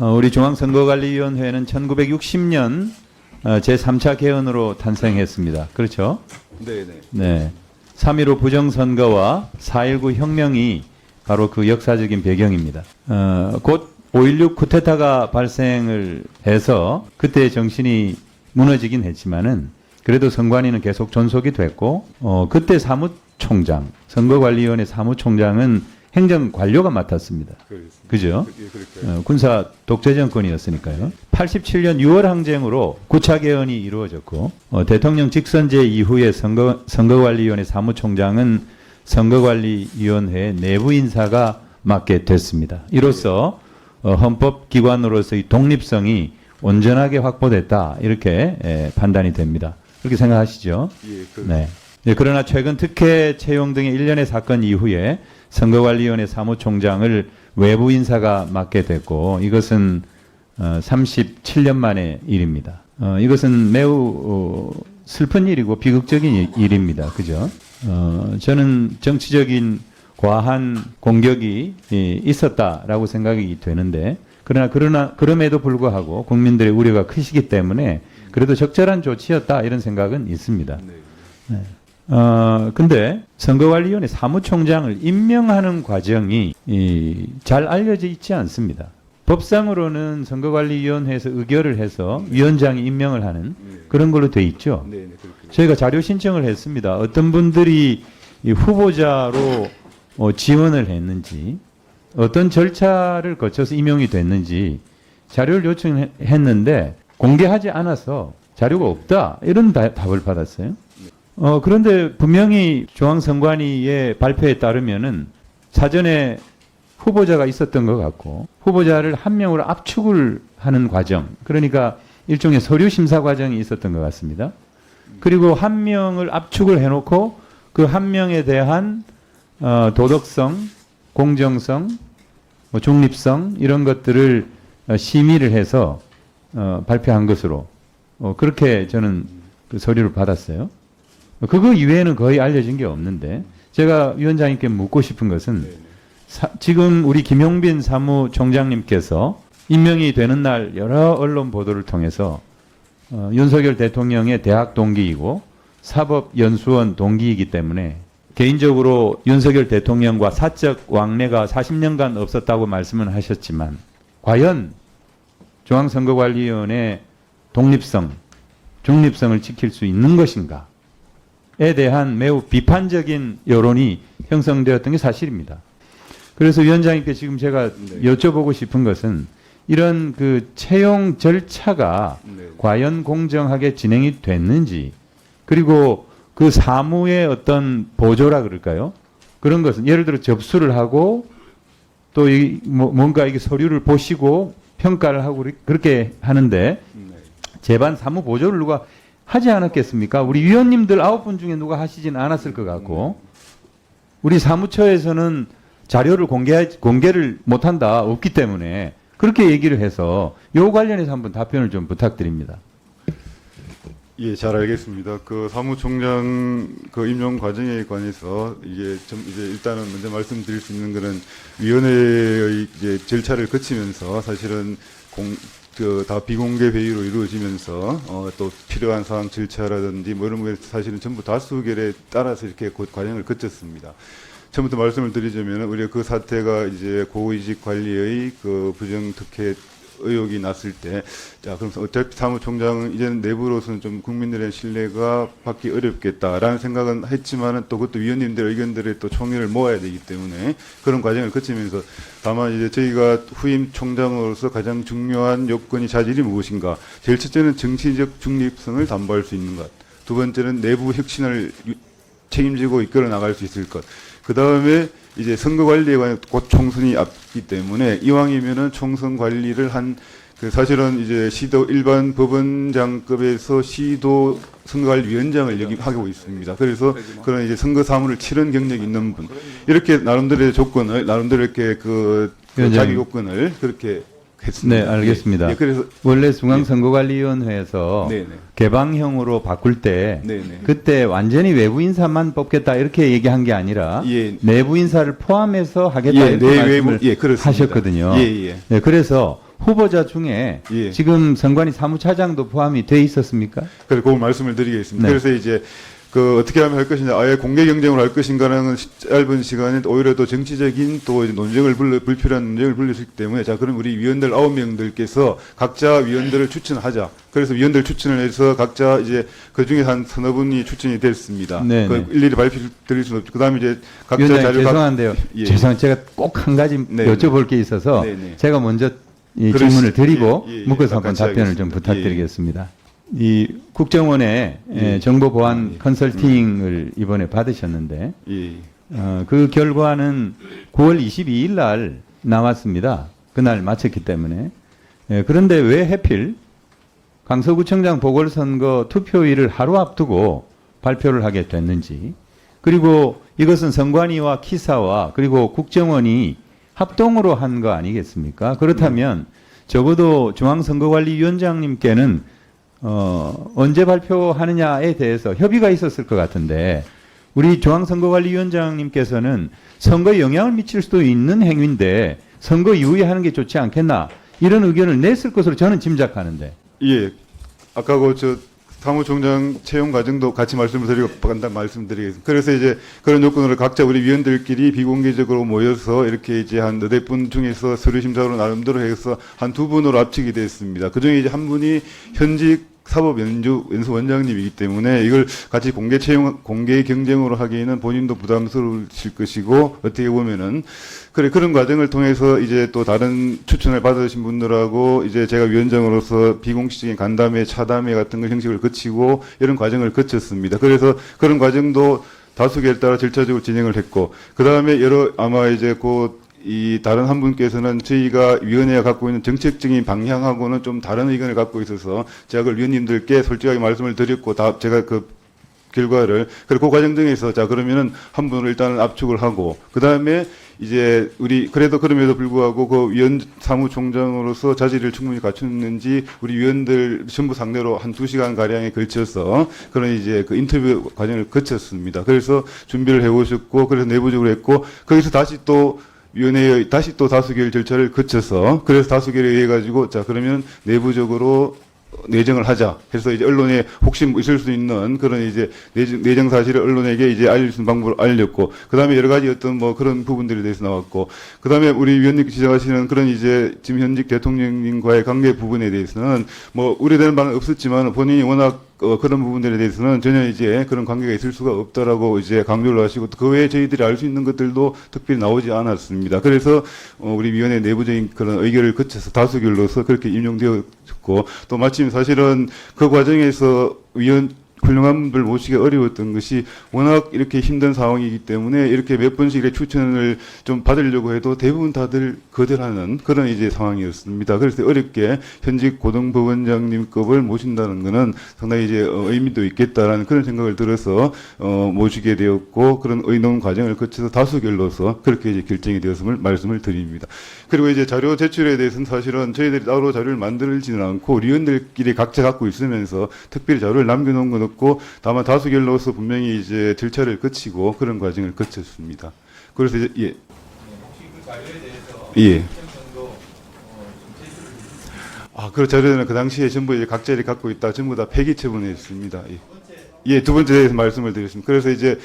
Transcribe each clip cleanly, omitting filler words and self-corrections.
우리 중앙선거관리위원회는 1960년 제3차 개헌으로 탄생했습니다. 그렇죠? 네네. 네. 3.15 부정선거와 4.19 혁명이 바로 그 역사적인 배경입니다. 곧 5.16 쿠데타가 발생을 해서 그때의 정신이 무너지긴 했지만은 그래도 선관위는 계속 존속이 됐고, 그때 사무총장, 선거관리위원회 사무총장은 행정관료가 맡았습니다. 그죠? 군사 독재 정권이었으니까요. 87년 6월 항쟁으로 9차 개헌이 이루어졌고, 대통령 직선제 이후에 선거관리위원회 사무총장은 선거관리위원회 내부 인사가 맡게 됐습니다. 이로써 헌법기관으로서의 독립성이 온전하게 확보됐다, 이렇게 판단이 됩니다. 그렇게 생각하시죠? 네. 그러나 최근 특혜 채용 등의 일련의 사건 이후에 선거관리위원회 사무총장을 외부 인사가 맡게 됐고, 이것은 37년 만의 일입니다. 이것은 매우 슬픈 일이고 비극적인 일입니다. 그죠? 저는 정치적인 과한 공격이 있었다라고 생각이 되는데, 그럼에도 불구하고 국민들의 우려가 크시기 때문에 그래도 적절한 조치였다, 이런 생각은 있습니다. 네. 근데 선거관리위원회 사무총장을 임명하는 과정이 잘 알려져 있지 않습니다. 법상으로는 선거관리위원회에서 의결을 해서 위원장이 임명을 하는 그런 걸로 돼 있죠. 저희가 자료 신청을 했습니다. 어떤 분들이 이 후보자로 지원을 했는지, 어떤 절차를 거쳐서 임명이 됐는지 자료를 요청했는데 공개하지 않아서 자료가 없다, 이런 답을 받았어요. 그런데 분명히 중앙선관위의 발표에 따르면은 사전에 후보자가 있었던 것 같고, 후보자를 한 명으로 압축을 하는 과정, 그러니까 일종의 서류 심사 과정이 있었던 것 같습니다. 그리고 한 명을 압축을 해놓고 그 한 명에 대한 도덕성, 공정성, 중립성, 이런 것들을 심의를 해서 발표한 것으로 그렇게 저는 그 서류를 받았어요. 그거 이외에는 거의 알려진 게 없는데, 제가 위원장님께 묻고 싶은 것은 지금 우리 김용빈 사무총장님께서 임명이 되는 날 여러 언론 보도를 통해서 윤석열 대통령의 대학 동기이고 사법연수원 동기이기 때문에 개인적으로 윤석열 대통령과 사적 왕래가 40년간 없었다고 말씀을 하셨지만, 과연 중앙선거관리위원회 독립성, 중립성을 지킬 수 있는 것인가? 에 대한 매우 비판적인 여론이 형성되었던 게 사실입니다. 그래서 위원장님께 지금 제가 여쭤보고 싶은 것은 이런 그 채용 절차가 과연 공정하게 진행이 됐는지, 그리고 그 사무의 어떤 보조라 그럴까요? 그런 것은 예를 들어 접수를 하고 또 뭔가 이게 서류를 보시고 평가를 하고 그렇게 하는데 제반 사무 보조를 누가 하지 않았겠습니까? 우리 위원님들 9분 중에 누가 하시진 않았을 것 같고, 우리 사무처에서는 자료를 공개를 못한다, 없기 때문에 그렇게 얘기를 해서 요 관련해서 한번 답변을 좀 부탁드립니다. 예, 잘 알겠습니다. 그 사무총장 그 임용 과정에 관해서 이게 이제 일단은 먼저 말씀드릴 수 있는 거는 위원회의 이제 절차를 거치면서 사실은 다 비공개 회의로 이루어지면서 또 필요한 사항 절차라든지 뭐 이런 게 사실은 전부 다수결에 따라서 이렇게 과정을 거쳤습니다. 처음부터 말씀을 드리자면 우리가 그 사태가 이제 고위직 관리의 그 부정특혜 의혹이 났을 때, 자, 그럼 어차피 사무총장은 이제는 내부로서는 좀 국민들의 신뢰가 받기 어렵겠다라는 생각은 했지만은 또 그것도 위원님들의 의견들에 또 총의를 모아야 되기 때문에 그런 과정을 거치면서, 다만 이제 저희가 후임 총장으로서 가장 중요한 요건이 자질이 무엇인가. 제일 첫째는 정치적 중립성을 담보할 수 있는 것. 두 번째는 내부 혁신을 책임지고 이끌어 나갈 수 있을 것. 그 다음에 이제 선거 관리에 관해 곧 총선이 앞기 때문에 이왕이면은 총선 관리를 그 사실은 이제 시도 일반 법원장급에서 시도 선거관리위원장을 여기 하고 있습니다. 그래서 그런 이제 선거 사무를 치른 경력이 있는 분, 이렇게 나름대로의 조건을, 나름대로 이렇게 자기 요건을 그렇게 했습니다. 네, 알겠습니다. 예, 그래서 원래 중앙선거관리위원회에서 개방형으로 바꿀 때 그때 완전히 외부 인사만 뽑겠다 이렇게 얘기한 게 아니라 내부 인사를 포함해서 하겠다 이렇게 말씀을 하셨거든요. 네, 그래서 후보자 중에 예. 지금 선관위 사무차장도 포함이 돼 있었습니까? 그래서 그 말씀을 드리겠습니다. 네. 그래서 이제 그 어떻게 하면 할 것이냐, 아예 공개 경쟁을 할 것인가라는 짧은 시간에 오히려 또 정치적인 또 이제 논쟁을 불필요한 논쟁을 불릴 수 있기 때문에 자, 그럼 우리 위원들 9명들께서 각자 위원들을 추천하자. 그래서 위원들 추천을 해서 각자 이제 그 중에 한 서너 분이 추천이 됐습니다. 네, 그 네. 일일이 발표 드릴 수는 없죠. 그 다음에 이제 각자 위원장님 자료 죄송한데요. 예. 죄송 제가 꼭 한 가지 네, 여쭤볼 게 있어서 네, 네. 제가 먼저 이 그러시- 질문을 드리고 예, 예, 묶어서 한번 같이 답변을 좀 하겠습니다. 부탁드리겠습니다. 이 국정원의 예. 정보 보안 예. 컨설팅을 이번에 받으셨는데 예. 그 결과는 9월 22일 날 나왔습니다. 그날 마쳤기 때문에. 그런데 왜 하필 강서구청장 보궐선거 투표일을 하루 앞두고 발표를 하게 됐는지, 그리고 이것은 선관위와 키사와 그리고 국정원이 합동으로 한 거 아니겠습니까? 그렇다면 적어도 중앙선거관리위원장님께는 언제 발표하느냐에 대해서 협의가 있었을 것 같은데, 우리 중앙선거관리위원장님께서는 선거에 영향을 미칠 수도 있는 행위인데 선거 이후에 하는 게 좋지 않겠나, 이런 의견을 냈을 것으로 저는 짐작하는데. 예. 아까 저 사무총장 채용 과정도 같이 말씀을 드리고 간단 말씀드리겠습니다. 그래서 이제 그런 요건으로 각자 우리 위원들끼리 비공개적으로 모여서 이렇게 이제 한 너댓 분 중에서 서류 심사로 나름대로 해서 한 두 분으로 합치게 됐습니다. 그 중에 이제 한 분이 현직 사법연수 원장님이기 때문에 이걸 같이 공개 경쟁으로 하기에는 본인도 부담스러우실 것이고, 어떻게 보면은 그런 과정을 통해서 이제 또 다른 추천을 받으신 분들하고 이제 제가 위원장으로서 비공식적인 간담회, 차담회 같은 걸 형식을 거치고 이런 과정을 거쳤습니다. 그래서 그런 과정도 다수결에 따라 절차적으로 진행을 했고, 그 다음에 아마 이제 이 다른 한 분께서는 저희가 위원회가 갖고 있는 정책적인 방향하고는 좀 다른 의견을 갖고 있어서 제가 그걸 위원님들께 솔직하게 말씀을 드렸고, 제가 그 결과를, 그리고 그 과정 중에서 자, 그러면은 한 분을 일단은 압축을 하고, 그 다음에 이제 그래도 그럼에도 불구하고 그 위원 사무총장으로서 자질을 충분히 갖췄는지 우리 위원들 전부 상대로 한 2시간 가량에 걸쳐서 그런 이제 그 인터뷰 과정을 거쳤습니다. 그래서 준비를 해오셨고, 그래서 내부적으로 했고, 거기서 다시 또 위원회의 다시 또 다수결 절차를 거쳐서, 그래서 다수결에 의해 가지고 자, 그러면 내부적으로 내정을 하자 해서 이제 언론에 혹시 있을 수 있는 그런 이제 내정 사실을 언론에게 이제 알릴 수 있는 방법을 알렸고, 그 다음에 여러 가지 어떤 뭐 그런 부분들에 대해서 나왔고, 그 다음에 우리 위원님 지적하시는 그런 이제 지금 현직 대통령님과의 관계 부분에 대해서는 뭐 우려되는 바는 없었지만 본인이 워낙 그런 부분들에 대해서는 전혀 이제 그런 관계가 있을 수가 없다라고 이제 강조를 하시고, 또 그 외에 저희들이 알 수 있는 것들도 특별히 나오지 않았습니다. 그래서 우리 위원회 내부적인 그런 의결을 거쳐서 다수결로서 그렇게 임용되었고, 또 마침 사실은 그 과정에서 훌륭한 분들 모시기 어려웠던 것이 워낙 이렇게 힘든 상황이기 때문에 이렇게 몇 번씩 이렇게 추천을 좀 받으려고 해도 대부분 다들 거절하는 그런 이제 상황이었습니다. 그래서 어렵게 현직 고등법원장님급을 모신다는 것은 상당히 이제 의미도 있겠다라는 그런 생각을 들어서 모시게 되었고, 그런 의논 과정을 거쳐서 다수결로서 그렇게 이제 결정이 되었음을 말씀을 드립니다. 그리고 이제 자료 제출에 대해서는 사실은 저희들이 따로 자료를 만들지는 않고 위원들끼리 각자 갖고 있으면서 특별히 자료를 남겨놓은 건 없고, 다만 다수결로서 분명히 이제 절차를 거치고 그런 과정을 거쳤습니다. 그래서 이제 예. 혹시 그 자료에 대해서 예. 그 자료는 그 당시에 전부 이제 각자 이렇게 갖고 있다 전부 다 폐기 처분했습니다. 예. 예, 두 번째 대해서 말씀을 드렸습니다. 그래서 이제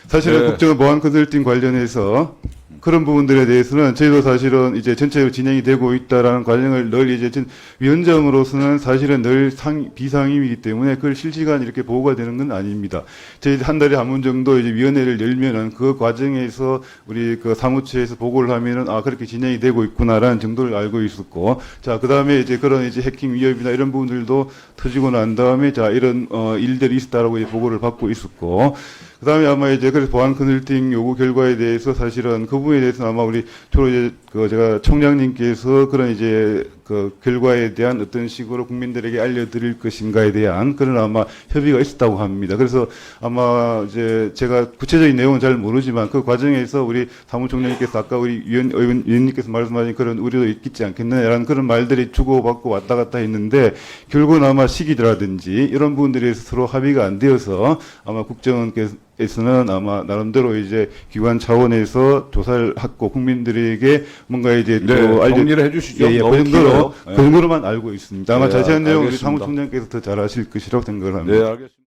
사실은 네. 국정원 보안 컨설팅 관련해서 그런 부분들에 대해서는 저희도 사실은 이제 전체적으로 진행이 되고 있다라는 과정을 늘 이제 위원장으로서는 사실은 늘 비상임이기 때문에 그걸 실시간 이렇게 보고가 되는 건 아닙니다. 저희 한 달에 한 번 정도 이제 위원회를 열면은 그 과정에서 우리 그 사무처에서 보고를 하면은 그렇게 진행이 되고 있구나라는 정도를 알고 있었고, 자, 그 다음에 이제 그런 이제 해킹 위협이나 이런 부분들도 터지고 난 다음에 자, 이런 일들이 있었다라고 이제 보고를 받고 있었고, 그 다음에 아마 이제 그래서 보안 컨설팅 요구 결과에 대해서 사실은 그 부분에 대해서는 아마 우리 주로 이제 제가 총장님께서 그런 이제 그 결과에 대한 어떤 식으로 국민들에게 알려드릴 것인가에 대한 그런 아마 협의가 있었다고 합니다. 그래서 아마 이제 제가 구체적인 내용은 잘 모르지만 그 과정에서 우리 사무총장님께서 아까 우리 위원님께서 말씀하신 그런 우려도 있겠지 않겠느냐라는 그런 말들이 주고받고 왔다 갔다 했는데, 결국은 아마 시기라든지 이런 부분들에 서로 합의가 안 되어서 아마 국정원께서 에서는 아마 나름대로 이제 기관 차원에서 조사를 하고 국민들에게 뭔가 이제 네, 또 정리를 해주시죠. 예, 예, 너무 그 정도로 길어요. 그 정도로만 알고 있습니다. 아마 네, 자세한 내용 우리 알겠습니다. 사무총장께서 더 잘 아실 것이라고 생각을 합니다. 네, 알겠습니다.